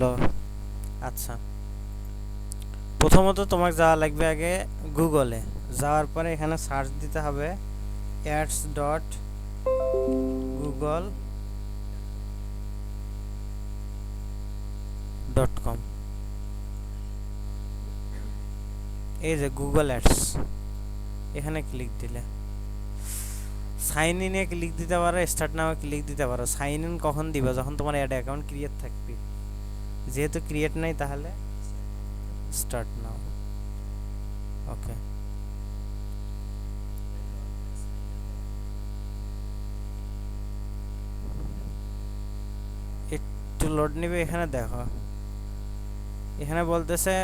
Hello. আচ্ছা, প্রথমত তোমাকে যাওয়া লাগবে আগে গুগলে। যাওয়ার পরে এখানে সার্চ দিতে হবে ads.google.com। এই যে গুগল অ্যাডস, এখানে ক্লিক দিলে সাইন ইনে ক্লিক দিতে পারো, স্টার্ট নাও ক্লিক দিতে পারো। সাইন ইন কখন দিবে? যখন তোমার অ্যাড অ্যাকাউন্ট ক্রিয়েট থাকবে। যেহেতু ক্রিয়েট নাই তাহলে স্টার্ট নাও। ওকে, একটু লোড নেবে। এখানে দেখো, এখানে বলতেছে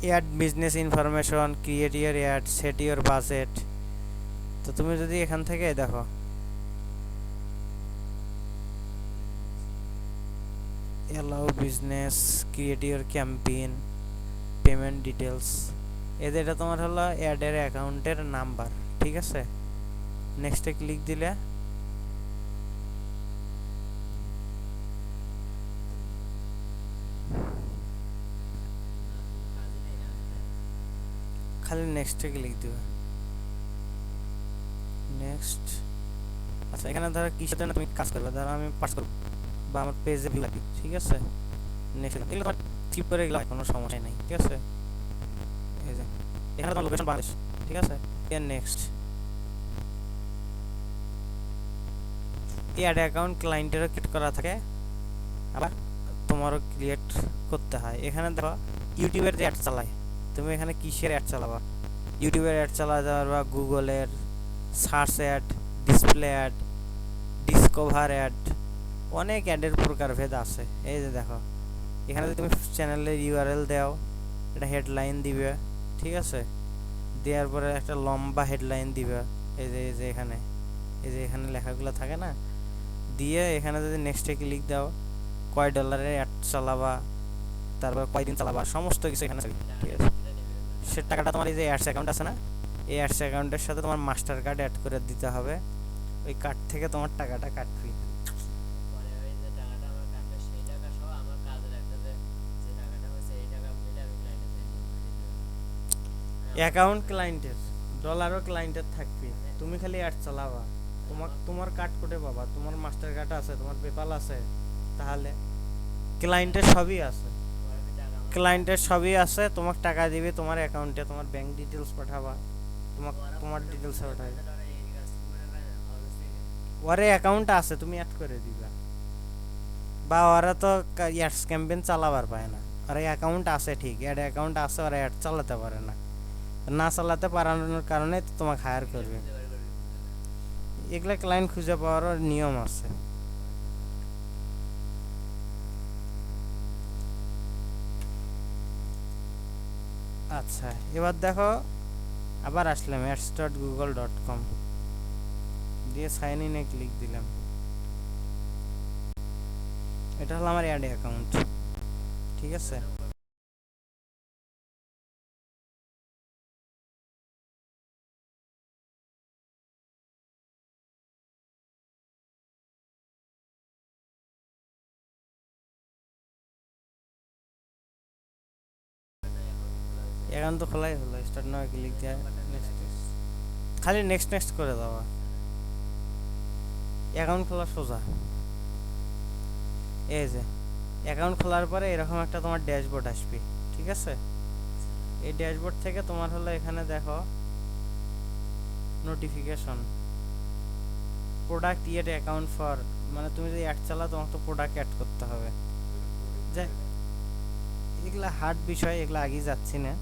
add business information, create your ad, set your budget. তো তুমি যদি এখান থেকে দেখো allow business, create your campaign, payment details, এদের এটা তোমার হলো অ্যাডের অ্যাকাউন্টের নাম্বার। ঠিক আছে, নেক্সটে ক্লিক দিলে খালি নেক্সটে ক্লিক দিবে। নেক্সট। আচ্ছা, এখানে ধরো কিসের জন্য তুমি কাজ করবে, ধরো আমি পাস করবো বা আমার পেজে ভিউ লাগবে। ঠিক আছে, নেক্সট। এগুলো তোমার স্কিপ করে গেলে কোনো সমস্যা নেই। ঠিক আছে, এই যে এখানে তোমার লোকেশন বাংলাদেশ। ঠিক আছে, এর নেক্সট। এই অ্যাড অ্যাকাউন্ট ক্লায়েন্টেরও ক্রিয়েট করা থাকে, আবার তোমারও ক্রিয়েট করতে হয়। এখানে দেখো ইউটিউবের যে অ্যাড চালায়, তুমি এখানে কিসের অ্যাড চালাবা? ইউটিউবের অ্যাড চালাতে পারবা, গুগলের search ad, display ad, discover ad, অনেক অ্যাডের প্রকারভেদ আছে। এই যে দেখো, এখানে যদি তুমি চ্যানেলের ইউআরএল দাও, এটা হেডলাইন দিবে। ঠিক আছে, দেওয়ার পরে একটা লম্বা হেডলাইন দিবে। এই যে এখানে, এই যে এখানে লেখাগুলো থাকে না, দিয়ে এখানে যদি নেক্সটে ক্লিক দাও, কয় ডলারের অ্যাড চালাবা, তারপর কয়দিন চালাবা, সমস্ত কিছু এখানে। ঠিক আছে, সে টাকাটা তোমার এই যে অ্যাডস অ্যাকাউন্ট আছে না, এই অ্যাডস অ্যাকাউন্টের সাথে তোমার মাস্টার কার্ড অ্যাড করে দিতে হবে। ওই কার্ড থেকে তোমার টাকাটা কাটবে। অ্যাকাউন্ট ক্লায়েন্টের, ডলারও ক্লায়েন্টের থাকবে, তুমি খালি অ্যাড চালাবা। তোমার কার্ড কোটে পাবা? তোমার মাস্টার কার্ড আছে, তোমার পেপাল আছে, তাহলে ক্লায়েন্টের সবই আছে। ক্লায়েন্টের সবই আছে, তোমাকে টাকা দিবে তোমার অ্যাকাউন্টে, তোমার ব্যাংক ডিটেলস পাঠাবা, তোমার ডিটেলস পাঠাবে। ওরে অ্যাকাউন্ট আছে, তুমি অ্যাড করে দিবা। বা ওরা তো অ্যাডস ক্যাম্পেইন চালাবার পায় না, আর অ্যাকাউন্ট আছে ঠিক, অ্যাড অ্যাকাউন্ট আছে, ওরা অ্যাড চালাতে পারে না। না চালাতে পারানোর কারণে তো তোমাকে হায়ার করবে। এগুলা ক্লায়েন্ট খুঁজে পাওয়ারও নিয়ম আছে। আচ্ছা, এবার দেখো, আবার আসলাম ads.google.com, দিয়ে সাইন ইনে ক্লিক দিলাম। এটা হলো আমার অ্যাড অ্যাকাউন্ট। ঠিক আছে, অ্যাকাউন্ট তো খোলাই হলো। স্টার্ট নাও ক্লিক দিয়ে খালি নেক্সট নেক্সট করে দেওয়া, অ্যাকাউন্ট খোলা সোজা। এই যে অ্যাকাউন্ট খোলার পরে এরকম একটা তোমার ড্যাশবোর্ড আসবে। ঠিক আছে, এই ড্যাশবোর্ড থেকে তোমার হলো এখানে দেখো notification, product yet account for, মানে তুমি যদি অ্যাড চালাও তোমাকে তো প্রোডাক্ট অ্যাড করতে হবে। যে এগুলা হার্ড বিষয়, এগুলো আগেই যাচ্ছি না।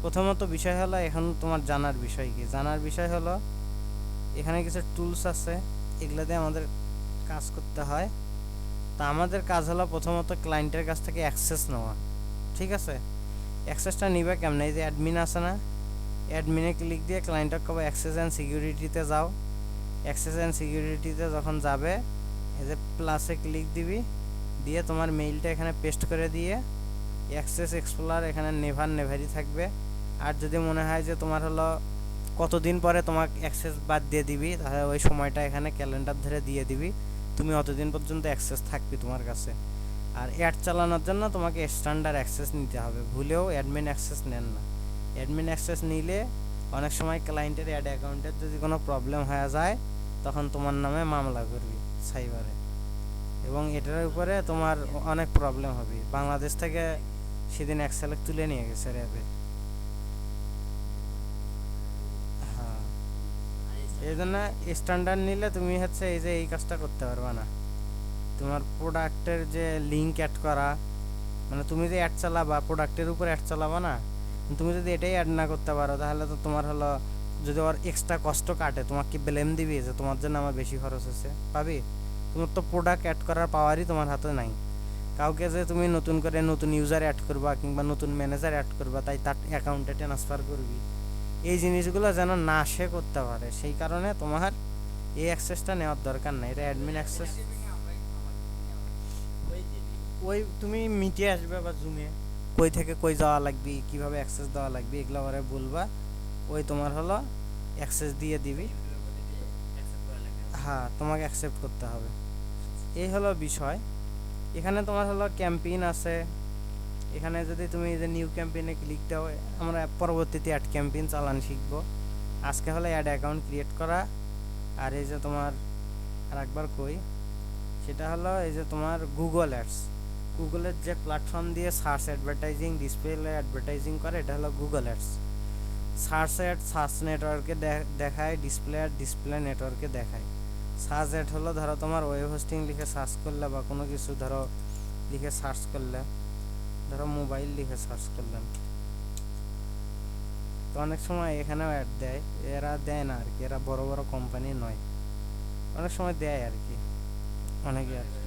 প্রথমত বিষয় হলো, এখন তোমার জানার বিষয় কি? জানার বিষয় হলো এখানে কিছু টুলস আছে, এগুলো দিয়ে আমাদের কাজ করতে হয়। তা আমাদের কাজ হলো প্রথমত ক্লায়েন্টের কাছ থেকে অ্যাক্সেস নেওয়া। ঠিক আছে, অ্যাক্সেসটা নিবে কেমন? এই যে অ্যাডমিন আছে না, অ্যাডমিনে ক্লিক দিয়ে ক্লায়েন্টকে কবে অ্যাক্সেস অ্যান্ড সিকিউরিটিতে যাও। অ্যাক্সেস অ্যান্ড সিকিউরিটিতে যখন যাবে, এই যে প্লাসে ক্লিক দিবি, দিয়ে তোমার মেইলটা এখানে পেস্ট করে দিয়ে অ্যাক্সেস এক্সপ্লোরার এখানে নেভারই থাকবে। আর যদি মনে হয় যে তোমার হলো কতদিন পরে তোমাকে অ্যাক্সেস বাদ দিয়ে দিবি, তাহলে ওই সময়টা এখানে ক্যালেন্ডার ধরে দিয়ে দিবি, তুমি অতদিন পর্যন্ত অ্যাক্সেস থাকবি তোমার কাছে। আর অ্যাড চালানোর জন্য তোমাকে স্ট্যান্ডার্ড অ্যাক্সেস নিতে হবে, ভুলেও অ্যাডমিন অ্যাক্সেস নেন না। অ্যাডমিন অ্যাক্সেস নিলে অনেক সময় ক্লায়েন্টের অ্যাড অ্যাকাউন্টের যদি কোনো প্রবলেম হয়ে যায় তখন তোমার নামে মামলা করবি সাইবারে, এবং এটার উপরে তোমার অনেক প্রবলেম হবে। বাংলাদেশ থেকে সেদিন এক সেলেক্ট তুলে নিয়ে গেছে র্যাবে। হ্যাঁ, এই জন্য স্ট্যান্ডার্ড নিলে তুমি হচ্ছে এই যে এই কাজটা করতে পারবে না। তোমার প্রোডাক্টের যে লিঙ্ক অ্যাড করা, মানে তুমি যে অ্যাড চালাবা প্রোডাক্টের উপর অ্যাড চালাবা না, তুমি যদি এটাই অ্যাড না করতে পারো তাহলে তো তোমার হলো, যদি ওর এক্সট্রা কষ্ট কাটে তোমাকে ব্লেম দিবি যে তোমার জন্য আমার বেশি খরচ হচ্ছে, পাবি? তোমার তো প্রোডাক্ট অ্যাড করার পাওয়ারই তোমার হাতে নাই। কাউকে যে তুমি নতুন করে নতুন ইউজার অ্যাড করবা কিংবা নতুন ম্যানেজার অ্যাড করবা তাই তার অ্যাকাউন্টে ট্রান্সফার করবি, এই জিনিসগুলো যেন না সে করতে পারে, সেই কারণে তোমার এই অ্যাক্সেসটা নেওয়ার দরকার নাই। এটা অ্যাডমিন অ্যাক্সেস ওই তুমি মিটে আসবে বা জুমে কই থেকে কই যাওয়া লাগবে, কিভাবে অ্যাক্সেস দেওয়া লাগবে এগুলো ওরা বলবা, ওই তোমার হলো অ্যাক্সেস দিয়ে দিবি। হ্যাঁ, তোমাকে অ্যাকসেপ্ট করতে হবে, এই হলো বিষয়। এখানে তোমার হলো ক্যাম্পেইন আছে, এখানে যদি তুমি যে নিউ ক্যাম্পেইনে ক্লিক দাও আমরা পরবর্তীতে অ্যাড ক্যাম্পেইন চালান শিখবো। আজকে হলো অ্যাড অ্যাকাউন্ট ক্রিয়েট করা। আর এই যে তোমার আর একবার কই, সেটা হলো এই যে তোমার গুগল অ্যাডস, গুগলের যে প্ল্যাটফর্ম দিয়ে সার্চ অ্যাডভার্টাইজিং ডিসপ্লে অ্যাডভার্টাইজিং করে এটা হলো Google ads. Search add search নেটওয়ার্কে দেখায়, ডিসপ্লে অ্যাড ডিসপ্লে নেটওয়ার্কে দেখায়। সার্চ অ্যাড হলো ধরো তোমার ওয়েব হোস্টিং লিখে সার্চ করলে বা কোনো কিছু ধরো লিখে সার্চ করলে, ধরো মোবাইল লিখে সার্চ করলাম, তো অনেক সময় এখানেও অ্যাড দেয়, এরা দেয় না আর কি, এরা বড় বড় কোম্পানি নয়, অনেক সময় দেয় আর কি, অনেকে আর কি।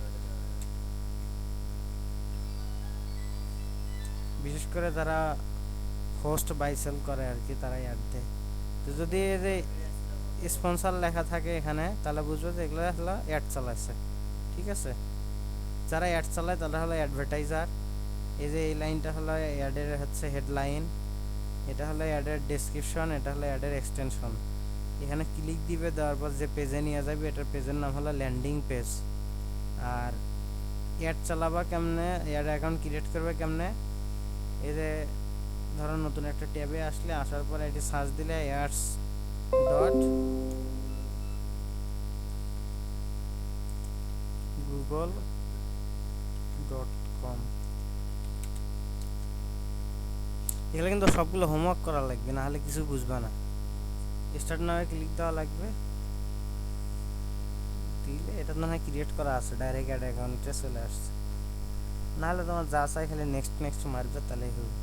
বিশেষ করে যারা হোস্ট বাই সেল করে আর কি তারাই অ্যাড দেয়। তো যদি এই যে স্পন্সর লেখা থাকে এখানে তাহলে বুঝবো যে এগুলো হলো অ্যাড চালাচ্ছে, ঠিক আছে? যারা অ্যাড চালায় তারা হলো অ্যাডভার্টাইজার। এই যে এই লাইনটা হলো অ্যাডের হচ্ছে হেডলাইন, এটা হলো অ্যাডের ডেসক্রিপশন, এটা হলো অ্যাডের এক্সটেনশন। এখানে ক্লিক দিবে, দেওয়ার পর যে পেজে নিয়ে যাবে এটার পেজের নাম হলো ল্যান্ডিং পেজ। আর অ্যাড চালাবা কেমনে, অ্যাড অ্যাকাউন্ট ক্রিয়েট করবে কেমনে, এই যে ধরো নতুন একটা ট্যাবে আসলে, আসার পর এটি সার্চ দিলে ads dot Google dot com, এগুলো কিন্তু সবগুলো হোমওয়ার্ক করা লাগবে, না হলে কিছু বুঝবে না। স্টার্ট নামে ক্লিক দেওয়া লাগবে, দিলে এটা না হয় ক্রিয়েট করা আছে, ডাইরেক্ট অ্যাড অ্যাকাউন্টে চলে আসছে। নাহলে তোমার যা চাই খালি নেক্সট নেক্সট মারবে তাহলেই হবে।